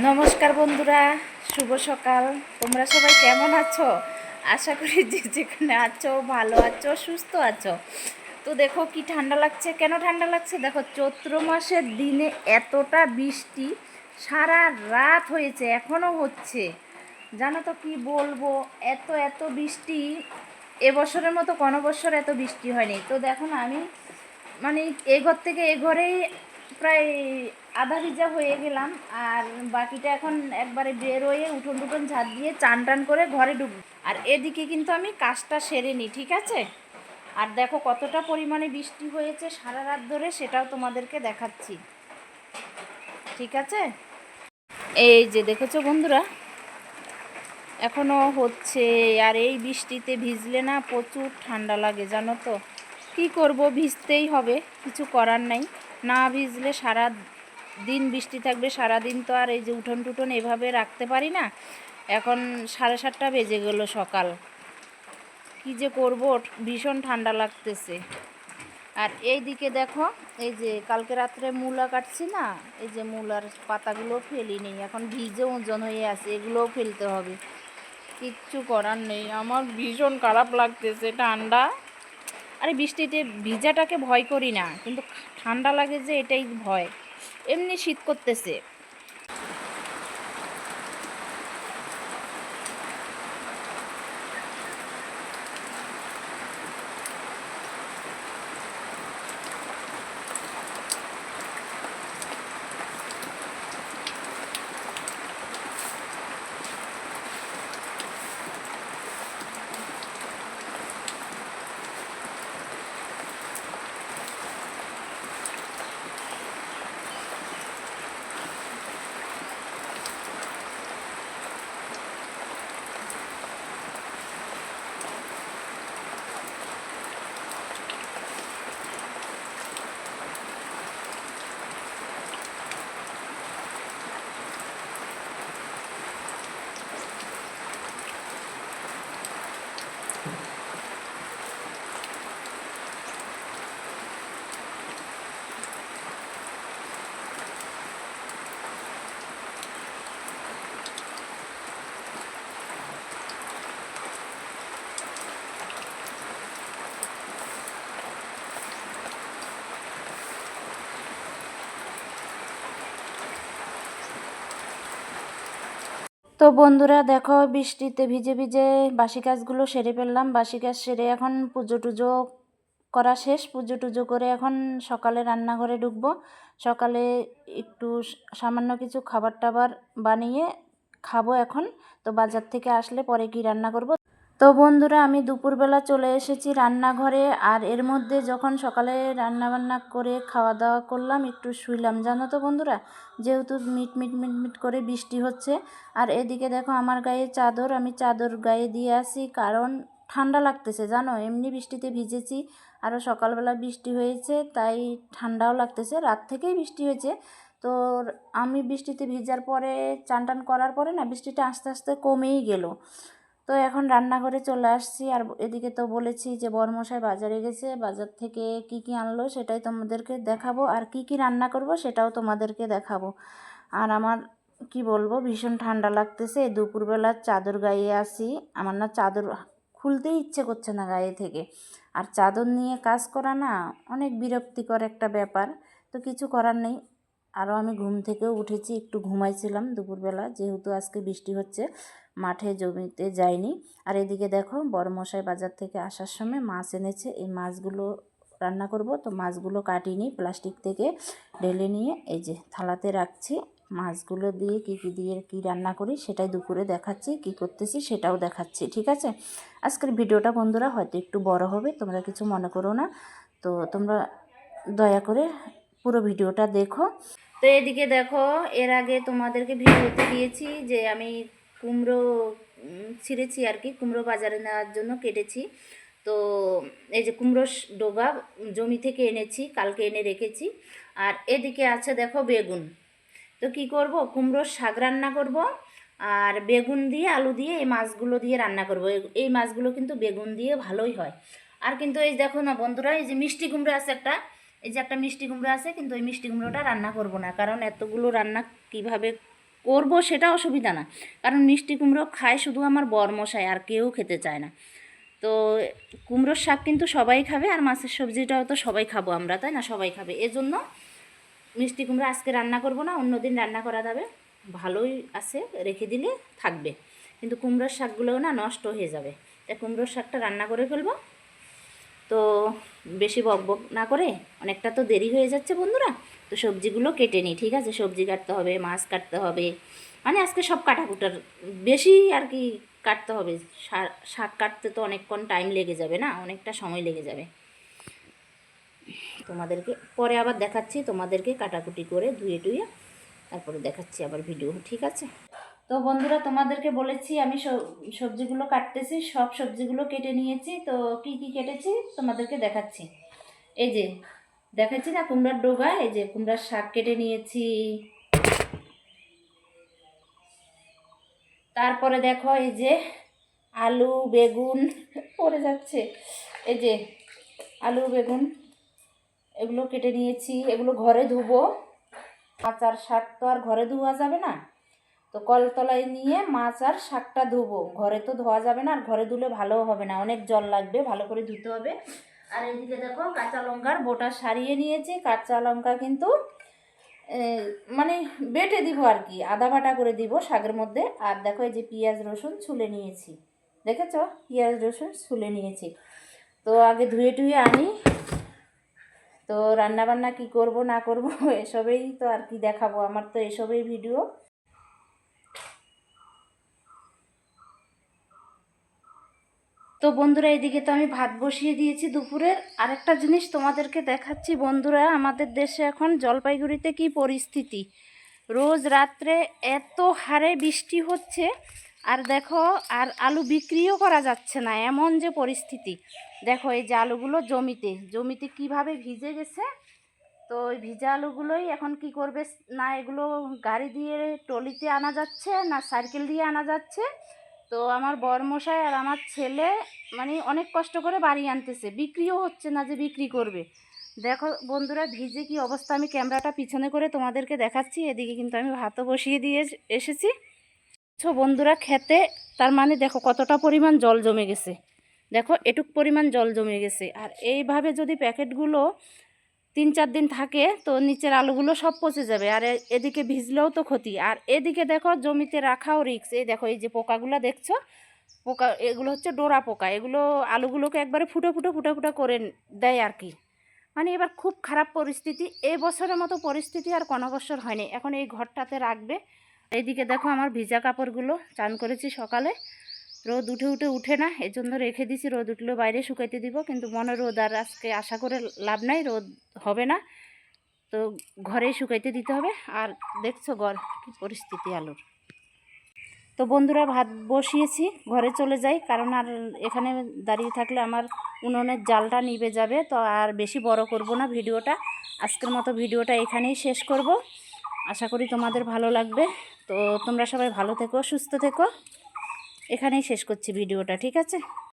নমস্কার বন্ধুরা, শুভ সকাল। তোমরা সবাই কেমন আছো? আশা করি যে যেখানে আছো ভালো আছো, সুস্থ আছো। তো দেখো কি ঠান্ডা লাগছে। কেন ঠান্ডা লাগছে দেখো, চৈত্র মাসের দিনে এতটা বৃষ্টি, সারা রাত হয়েছে, এখনও হচ্ছে। জানো তো কি বলবো, এত এত বৃষ্টি এবছরের মতো কোনো বছর এত বৃষ্টি হয়নি। তো দেখো না, আমি মানে এ ঘর থেকে এ ঘরেই প্রায় আধা ভিজা হয়ে গেলাম, আর বাকিটা এখন একবারে বের হয়ে উঠোন টুটন ঝাড় দিয়ে চান টান করে ঘরে ঢুকবো। আর এদিকে কিন্তু আমি কাজটা সেরে নিই, ঠিক আছে? আর দেখো কতটা পরিমাণে বৃষ্টি হয়েছে সারা রাত ধরে, সেটাও তোমাদেরকে দেখাচ্ছি, ঠিক আছে? এই যে দেখেছো বন্ধুরা, এখনও হচ্ছে। আর এই বৃষ্টিতে ভিজলে না প্রচুর ঠান্ডা লাগে, জানো তো। কি করব, ভিজতেই হবে, কিছু করার নাই। না ভিজলে সারা দিন বৃষ্টি থাকবে, সারা দিন তো আর এই যে উঠোন টুঠোন এভাবে রাখতে পারি না। এখন 7:30 বেজে গেল সকাল, কি যে করব, ভীষণ ঠান্ডা লাগতেছে। আর এই দিকে দেখো, এই যে কালকে রাত্রে মূলা কাটছি না, এই যে মূলার পাতাগুলো ফেলিনি, এখন ভিজে ওজন হয়ে আছে, এগুলোও ফেলতে হবে। কিচ্ছু করার নেই, আমার ভীষণ খারাপ লাগতেছে ঠান্ডা। আরে বৃষ্টিতে ভিজাটাকে ভয় করি না, কিন্তু ঠান্ডা লাগে যে, এটাই ভয়। এমনি শীত করতেছে। তো বন্ধুরা দেখো, বৃষ্টিতে ভিজে ভিজে বাসি কাজগুলো সেরে ফেললাম। বাসি কাজ সেরে এখন পুজো টুজো করা শেষ। পুজো টুজো করে এখন সকালে রান্নাঘরে ঢুকবো। সকালে একটু সামান্য কিছু খাবার টাবার বানিয়ে খাবো এখন। তো বাজার থেকে আসলে পরে কি রান্না করব। তো বন্ধুরা, আমি দুপুরবেলা চলে এসেছি রান্নাঘরে। আর এর মধ্যে যখন সকালে রান্না বান্না করে খাওয়া দাওয়া করলাম, একটু শুইলাম, জানো তো বন্ধুরা, যেহেতু মিট মিট মিট মিট করে বৃষ্টি হচ্ছে। আর এদিকে দেখো আমার গায়ে চাদর, আমি চাদর গায়ে দিয়ে আসি, কারণ ঠান্ডা লাগতেছে, জানো। এমনি বৃষ্টিতে ভিজেছি, আরও সকালবেলা বৃষ্টি হয়েছে, তাই ঠান্ডাও লাগতেছে। রাত থেকেই বৃষ্টি হয়েছে। তো আমি বৃষ্টিতে ভিজার পরে চান টান করার পরে না, বৃষ্টিটা আস্তে আস্তে কমেই গেল। তো এখন রান্নাঘরে চলে আসছি। আর এদিকে তো বলেছি যে বড়মশাই বাজারে গেছে, বাজার থেকে কি কি আনলো সেটাই তোমাদেরকে দেখাবো, আর কি কি রান্না করব সেটাও তোমাদেরকে দেখাবো। আর আমার কি বলবো, ভীষণ ঠান্ডা লাগতেছে। দুপুরবেলা চাদর গায়ে আসি, আমার না চাদর খুলতেই ইচ্ছে করছে না গায়ে থেকে। আর চাদর নিয়ে কাজ করা না অনেক বিরক্তিকর একটা ব্যাপার। তো কিছু করার নেই। আরও আমি ঘুম থেকেও উঠেছি, একটু ঘুমাইছিলাম দুপুরবেলা, যেহেতু আজকে বৃষ্টি হচ্ছে, মাঠে জমিতে যাইনি। আর এদিকে দেখো বড়মশাই বাজার থেকে আসার সময় মাছ এনেছে, এই মাছগুলো রান্না করব। তো মাছগুলো কাটিনি, প্লাস্টিক থেকে ঢেলে নিয়ে এই যে থালাতে রাখছি। মাছগুলো দিয়ে কী দিয়ে কী রান্না করি সেটাই দুপুরে দেখাচ্ছি, কি করতেছি সেটাও দেখাচ্ছি, ঠিক আছে? আজকের ভিডিওটা বন্ধুরা হয়তো একটু বড় হবে, তোমরা কিছু মনে করো না। তো তোমরা দয়া করে পুরো ভিডিওটা দেখো। তো এদিকে দেখো, এর আগে তোমাদেরকে ভিডিওতে দিয়েছি যে আমি কুমড়ো ছিঁড়েছি আর কি, কুমড়ো বাজারে নেওয়ার জন্য কেটেছি। তো এই যে কুমড়ো ডোগা জমি থেকে এনেছি, কালকে এনে রেখেছি। আর এদিকে আছে দেখো বেগুন। তো কি করব, কুমড়োর শাক রান্না করব, আর বেগুন দিয়ে আলু দিয়ে এই মাছগুলো দিয়ে রান্না করব। এই মাছগুলো কিন্তু বেগুন দিয়ে ভালোই হয়। আর কিন্তু এই দেখো না বন্ধুরা, এই যে মিষ্টি কুমড়ো আছে একটা, এই যে একটা মিষ্টি কুমড়ো আছে, কিন্তু ওই মিষ্টি কুমড়োটা রান্না করব না, কারণ এতগুলো রান্না কিভাবে করব সেটা অসুবিধা না, কারণ মিষ্টি কুমড়ো খায় শুধু আমার বরমশাই, আর কেউ খেতে চায় না। তো কুমড়োর শাক কিন্তু সবাই খাবে, আর মাছের সবজিটাও তো সবাই খাবো আমরা, তাই না? সবাই খাবে, এজন্য মিষ্টি কুমড়ো আজকে রান্না করব না, অন্য দিন রান্না করা যাবে। ভালোই আছে, রেখে দিলে থাকবে, কিন্তু কুমড়োর শাকগুলোও না নষ্ট হয়ে যাবে। তাই কুমড়োর শাকটা রান্না করে ফেলবো। তো বেশি বকবক না করে, অনেকটা তো দেরি হয়ে যাচ্ছে বন্ধুরা, তো সবজিগুলো কেটে নিই, ঠিক আছে? সবজি কাটতে হবে, মাছ কাটতে হবে, মানে আজকে সব কাটাকুটার বেশি আর কি কাটতে হবে। শাক কাটতে তো অনেকক্ষণ টাইম লেগে যাবে না, অনেকটা সময় লেগে যাবে। তোমাদেরকে পরে আবার দেখাচ্ছি, তোমাদেরকে কাটাকুটি করে ধুয়ে টুয়ে তারপরে দেখাচ্ছি আবার ভিডিও, ঠিক আছে? তো বন্ধুরা, তোমাদেরকে বলেছি আমি সবজিগুলো কাটতেছি, সব সবজিগুলো কেটে নিয়েছি। তো কি কি কেটেছি তোমাদেরকে দেখাচ্ছি। এই যে দেখাচ্ছি না কুমড়ার ডোগা, এই যে কুমড়ার শাক কেটে নিয়েছি। তারপরে দেখো এই যে আলু বেগুন পড়ে যাচ্ছে, এই যে আলু বেগুন এগুলো কেটে নিয়েছি, এগুলো ঘরে ধুবো। মাছ আর শাক তো আর ঘরে ধোয়া যাবে না, তো কলতলায় নিয়ে মাছ আর শাকটা ধুবো। ঘরে তো ধোয়া যাবে না, আর ঘরে ধুলে ভালোও হবে না, অনেক জল লাগবে, ভালো করে ধুতে হবে। আর এইদিকে দেখো কাঁচা লঙ্কার বোটা সারিয়ে নিয়েছি। কাঁচা লঙ্কা কিন্তু মানে বেটে দিব আর কি, আদা বাটা করে দিব শাকের মধ্যে। আর দেখো এই যে পেঁয়াজ রসুন ছুলে নিয়েছি, দেখেছো? পেঁয়াজ রসুন ছুলে নিয়েছি। তো আগে ধুয়ে টুয়ে আনি, তো রান্নাবান্না কি করব না করব এসবেই তো আর কি দেখাবো, আমার তো এসবেই ভিডিও। তো বন্ধুরা, এইদিকে তো আমি ভাত বসিয়ে দিয়েছি দুপুরের। আরেকটা জিনিস তোমাদেরকে দেখাচ্ছি বন্ধুরা, আমাদের দেশে এখন জলপাইগুড়িতে কি পরিস্থিতি। রোজ রাত্রে এত হারে বৃষ্টি হচ্ছে, আর দেখো আর আলু বিক্রিও করা যাচ্ছে না, এমন যে পরিস্থিতি। দেখো এই যে আলুগুলো জমিতে জমিতে কিভাবে ভিজে গেছে। তো ওই ভিজা আলুগুলোই এখন কি করবে না, এগুলো গাড়ি দিয়ে ট্রলিতে আনা যাচ্ছে না সাইকেল দিয়ে আনা যাচ্ছে। তো আমার বরমশাই আর আমার ছেলে মানে অনেক কষ্ট করে বাড়ি আনতেছে, বিক্রিও হচ্ছে না যে বিক্রি করবে। দেখো বন্ধুরা ভিজে কি অবস্থা, আমি ক্যামেরাটা পিছনে করে তোমাদেরকে দেখাচ্ছি। এদিকে কিন্তু আমি ভাতও বসিয়ে দিয়ে এসেছি। তো বন্ধুরা খেতে, তার মানে দেখো কতটা পরিমাণ জল জমে গেছে, দেখো এটুক পরিমাণ জল জমে গেছে। আর এইভাবে যদি প্যাকেটগুলো 3-4 দিন থাকে, তো নিচের আলুগুলো সব পচে যাবে, আর এদিকে ভিজলেও তো ক্ষতি। আর এদিকে দেখো জমিতে রাখাও রিক্স। এই দেখো এই যে পোকাগুলো দেখছো, পোকা এগুলো হচ্ছে ডোরা পোকা, এগুলো আলুগুলোকে একবারে ফুটো ফুটো ফুটো ফুটো করে দেয় আর কি। মানে এবার খুব খারাপ পরিস্থিতি, এই বছরের মতো পরিস্থিতি আর কোনো বছর হয়নি। এখন এই ঘরটাতে রাখবে। এইদিকে দেখো আমার ভিজা কাপড়গুলো চান করেছি সকালে, রোদ উঠে না, এই জন্য রেখে দিছি। রোদ উঠলেও বাইরে শুকাইতে দিব, কিন্তু মনে রোদ আর আজকে আশা করে লাভ নাই, রোদ হবে না, তো ঘরেই শুকাইতে দিতে হবে। আর দেখছো ঘর কী পরিস্থিতি আলুর। তো বন্ধুরা ভাত বসিয়েছি, ঘরে চলে যাই, কারণ আর এখানে দাঁড়িয়ে থাকলে আমার উনুনের জালটা নিভে যাবে। তো আর বেশি বড় করব না ভিডিওটা, আজকের মতো ভিডিওটা এখানেই শেষ করব। আশা করি তোমাদের ভালো লাগবে। তো তোমরা সবাই ভালো থেকো, সুস্থ থেকো। এখানেই শেষ করছি ভিডিওটা, ঠিক আছে?